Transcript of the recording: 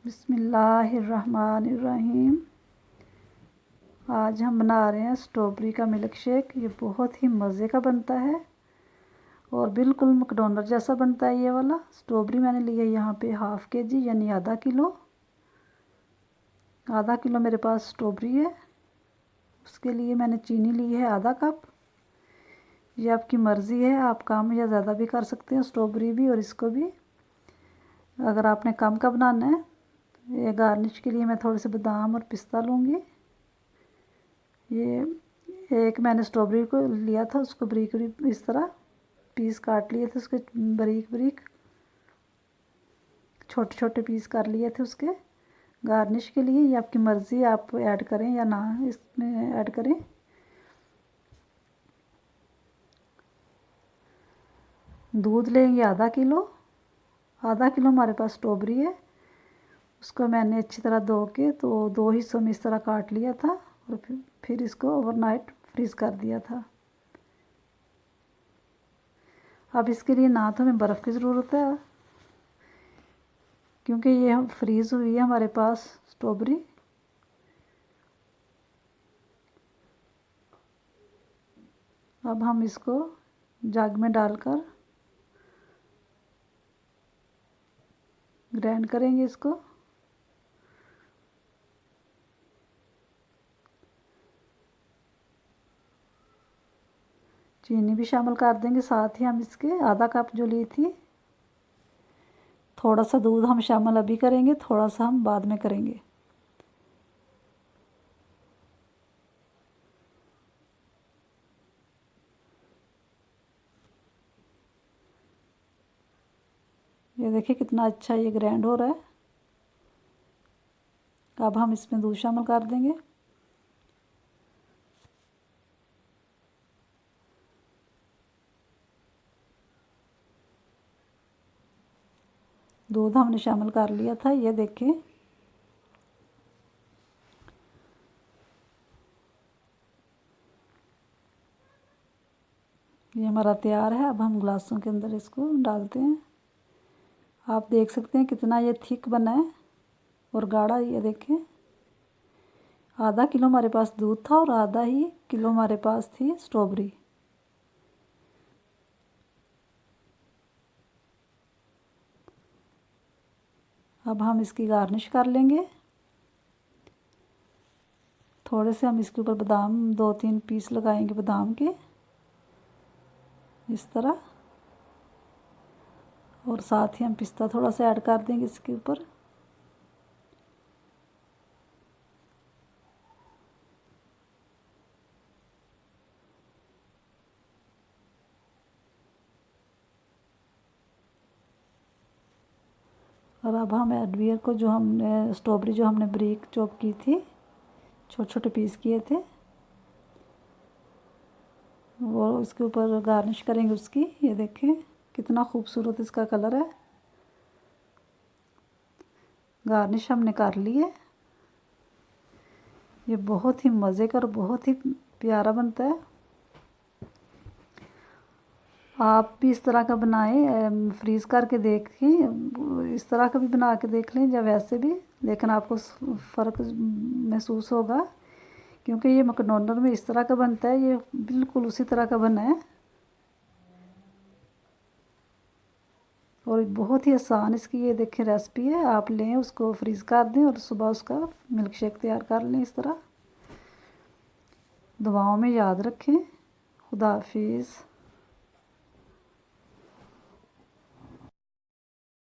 बिस्मिल्लाहिर्रहमानिर्रहीम। आज हम बना रहे हैं स्ट्रॉबेरी का मिल्क शेक। ये बहुत ही मज़े का बनता है और बिल्कुल मैकडॉनल्ड जैसा बनता है ये वाला। स्ट्रॉबेरी मैंने ली है यहाँ पे हाफ़ के जी यानी आधा किलो। आधा किलो मेरे पास स्ट्रॉबेरी है, उसके लिए मैंने चीनी ली है आधा कप। ये आपकी मर्ज़ी है, आप कम या ज़्यादा भी कर सकते हैं स्ट्रॉबेरी भी और इसको भी। अगर आपने कम का बनाना है, ये गार्निश के लिए मैं थोड़े से बादाम और पिस्ता लूँगी। ये एक मैंने स्ट्रॉबेरी को लिया था, उसको बारीक बारीक इस तरह पीस काट लिए थे, उसके बारीक बारीक छोटे छोटे पीस कर लिए थे उसके। गार्निश के लिए ये आपकी मर्ज़ी, आप ऐड करें या ना इसमें ऐड करें। दूध लेंगे आधा किलो। आधा किलो हमारे पास स्ट्रॉबेरी है, उसको मैंने अच्छी तरह धो के तो 2 हिस्सों में इस तरह काट लिया था और फिर इसको ओवरनाइट फ्रीज़ कर दिया था। अब इसके लिए ना तो हमें बर्फ़ की ज़रूरत है क्योंकि ये फ्रीज़ हुई है हमारे पास स्ट्रॉबेरी। अब हम इसको जग में डालकर ग्राइंड करेंगे इसको। चीनी भी शामिल कर देंगे साथ ही हम इसके। आधा कप जो ली थी, थोड़ा सा दूध हम शामिल अभी करेंगे, थोड़ा सा हम बाद में करेंगे। ये देखिए कितना अच्छा ये ग्राइंड हो रहा है। अब हम इसमें दूध शामिल कर देंगे। दूध हमने शामिल कर लिया था, ये देखें। ये हमारा तैयार है। अब हम ग्लासों के अंदर इसको डालते हैं। आप देख सकते हैं कितना ये थिक बना है और गाढ़ा। ये देखें, आधा किलो हमारे पास दूध था और आधा ही किलो हमारे पास थी स्ट्रॉबेरी। अब हम इसकी गार्निश कर लेंगे। थोड़े से हम इसके ऊपर बादाम 2-3 पीस लगाएंगे बादाम के इस तरह, और साथ ही हम पिस्ता थोड़ा सा ऐड कर देंगे इसके ऊपर। और अब हम एडवियर को, जो हमने स्ट्रॉबेरी जो हमने बारीक चॉप की थी, छोटे छोटे पीस किए थे, वो इसके ऊपर गार्निश करेंगे उसकी। ये देखें कितना खूबसूरत इसका कलर है। गार्निश हमने कर ली है। ये बहुत ही मज़े का और बहुत ही प्यारा बनता है। आप भी इस तरह का बनाएं, फ्रीज़ करके देखें, इस तरह का भी बना के देख लें या वैसे भी, लेकिन आपको फ़र्क महसूस होगा क्योंकि ये मैकडॉनल्ड में इस तरह का बनता है, ये बिल्कुल उसी तरह का बना है और बहुत ही आसान इसकी ये देखें रेसिपी है। आप लें, उसको फ्रीज़ कर दें और सुबह उसका मिल्क शेक तैयार कर लें इस तरह। दुआओं में याद रखें। खुदा हाफिज़।